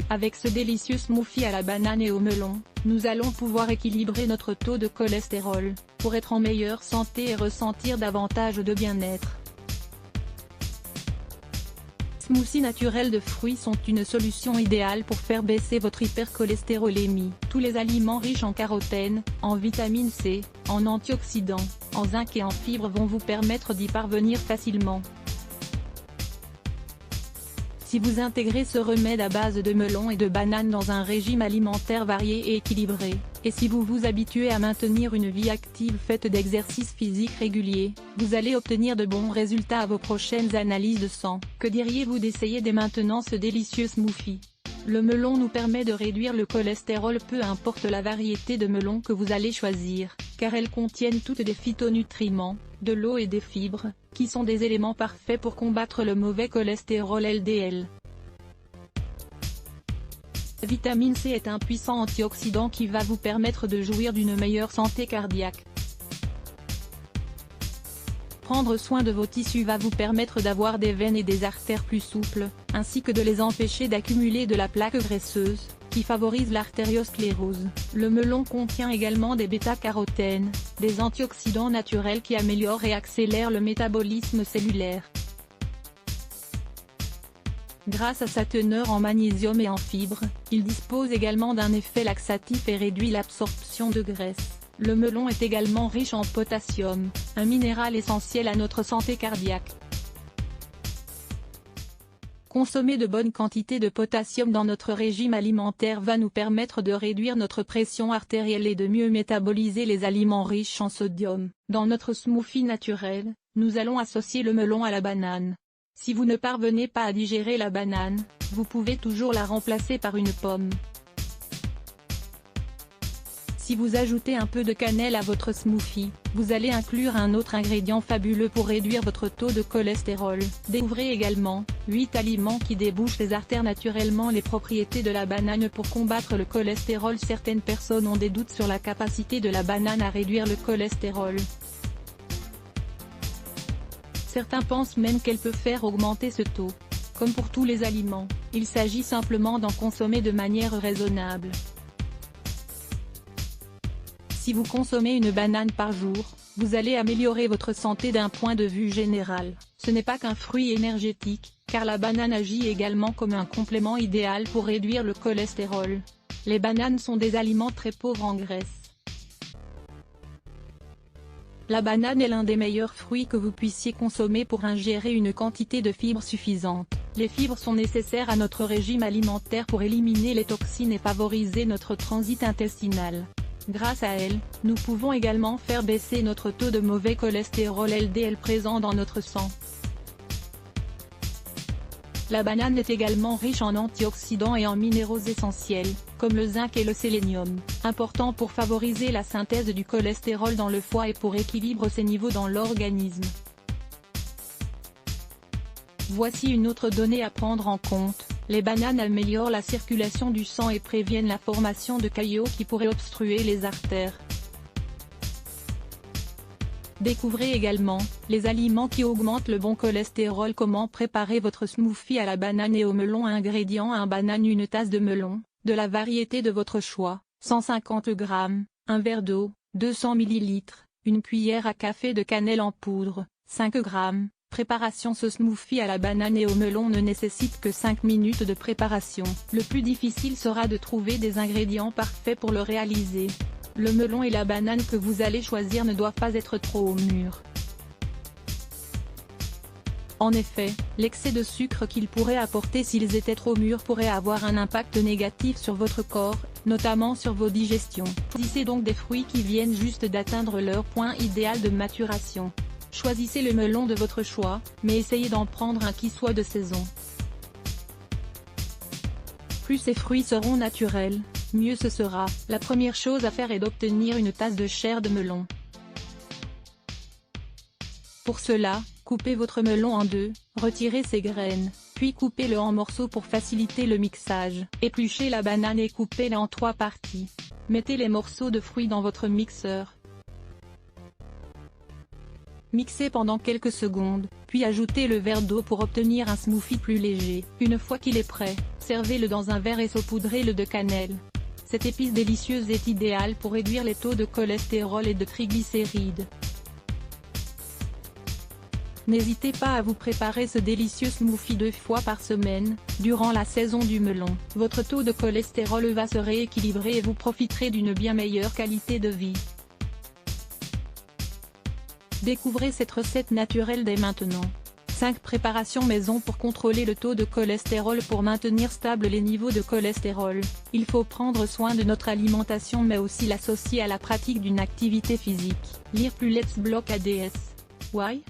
Avec ce délicieux smoothie à la banane et au melon, nous allons pouvoir équilibrer notre taux de cholestérol, pour être en meilleure santé et ressentir davantage de bien-être. Smoothies naturels de fruits sont une solution idéale pour faire baisser votre hypercholestérolémie. Tous les aliments riches en carotène, en vitamine C, en antioxydants, en zinc et en fibres vont vous permettre d'y parvenir facilement. Si vous intégrez ce remède à base de melon et de banane dans un régime alimentaire varié et équilibré, et si vous vous habituez à maintenir une vie active faite d'exercices physiques réguliers, vous allez obtenir de bons résultats à vos prochaines analyses de sang. Que diriez-vous d'essayer dès maintenant ce délicieux smoothie? Le melon nous permet de réduire le cholestérol peu importe la variété de melon que vous allez choisir, car elles contiennent toutes des phytonutriments, de l'eau et des fibres, qui sont des éléments parfaits pour combattre le mauvais cholestérol LDL. La vitamine C est un puissant antioxydant qui va vous permettre de jouir d'une meilleure santé cardiaque. Prendre soin de vos tissus va vous permettre d'avoir des veines et des artères plus souples, ainsi que de les empêcher d'accumuler de la plaque graisseuse, qui favorise l'artériosclérose. Le melon contient également des bêta-carotènes, des antioxydants naturels qui améliorent et accélèrent le métabolisme cellulaire. Grâce à sa teneur en magnésium et en fibres, il dispose également d'un effet laxatif et réduit l'absorption de graisse. Le melon est également riche en potassium, un minéral essentiel à notre santé cardiaque. Consommer de bonnes quantités de potassium dans notre régime alimentaire va nous permettre de réduire notre pression artérielle et de mieux métaboliser les aliments riches en sodium. Dans notre smoothie naturel, nous allons associer le melon à la banane. Si vous ne parvenez pas à digérer la banane, vous pouvez toujours la remplacer par une pomme. Si vous ajoutez un peu de cannelle à votre smoothie, vous allez inclure un autre ingrédient fabuleux pour réduire votre taux de cholestérol. Découvrez également 8 aliments qui débouchent les artères naturellement. Les propriétés de la banane pour combattre le cholestérol. Certaines personnes ont des doutes sur la capacité de la banane à réduire le cholestérol. Certains pensent même qu'elle peut faire augmenter ce taux. Comme pour tous les aliments, il s'agit simplement d'en consommer de manière raisonnable. Si vous consommez une banane par jour, vous allez améliorer votre santé d'un point de vue général. Ce n'est pas qu'un fruit énergétique, car la banane agit également comme un complément idéal pour réduire le cholestérol. Les bananes sont des aliments très pauvres en graisse. La banane est l'un des meilleurs fruits que vous puissiez consommer pour ingérer une quantité de fibres suffisante. Les fibres sont nécessaires à notre régime alimentaire pour éliminer les toxines et favoriser notre transit intestinal. Grâce à elles, nous pouvons également faire baisser notre taux de mauvais cholestérol LDL présent dans notre sang. La banane est également riche en antioxydants et en minéraux essentiels, comme le zinc et le sélénium, importants pour favoriser la synthèse du cholestérol dans le foie et pour équilibrer ses niveaux dans l'organisme. Voici une autre donnée à prendre en compte. Les bananes améliorent la circulation du sang et préviennent la formation de caillots qui pourraient obstruer les artères. Découvrez également les aliments qui augmentent le bon cholestérol. Comment préparer votre smoothie à la banane et au melon. Ingrédients: 1 banane, une tasse de melon, de la variété de votre choix, 150 g, un verre d'eau, 200 ml, une cuillère à café de cannelle en poudre, 5 g. Préparation: ce smoothie à la banane et au melon ne nécessite que 5 minutes de préparation. Le plus difficile sera de trouver des ingrédients parfaits pour le réaliser. Le melon et la banane que vous allez choisir ne doivent pas être trop mûrs. En effet, l'excès de sucre qu'ils pourraient apporter s'ils étaient trop mûrs pourrait avoir un impact négatif sur votre corps, notamment sur vos digestions. Choisissez donc des fruits qui viennent juste d'atteindre leur point idéal de maturation. Choisissez le melon de votre choix, mais essayez d'en prendre un qui soit de saison. Plus ces fruits seront naturels, mieux ce sera. La première chose à faire est d'obtenir une tasse de chair de melon. Pour cela, coupez votre melon en deux, retirez ses graines, puis coupez-le en morceaux pour faciliter le mixage. Épluchez la banane et coupez-la en 3 parties. Mettez les morceaux de fruits dans votre mixeur. Mixez pendant quelques secondes, puis ajoutez le verre d'eau pour obtenir un smoothie plus léger. Une fois qu'il est prêt, Servez-le dans un verre et saupoudrez-le de cannelle. Cette épice délicieuse est idéale pour réduire les taux de cholestérol et de triglycérides. N'hésitez pas à vous préparer ce délicieux smoothie 2 fois par semaine, durant la saison du melon. Votre taux de cholestérol va se rééquilibrer et vous profiterez d'une bien meilleure qualité de vie. Découvrez cette recette naturelle dès maintenant. 5 préparations maison pour contrôler le taux de cholestérol. Pour maintenir stable les niveaux de cholestérol, il faut prendre soin de notre alimentation mais aussi l'associer à la pratique d'une activité physique. Lire plus Let's Block ADS. Why?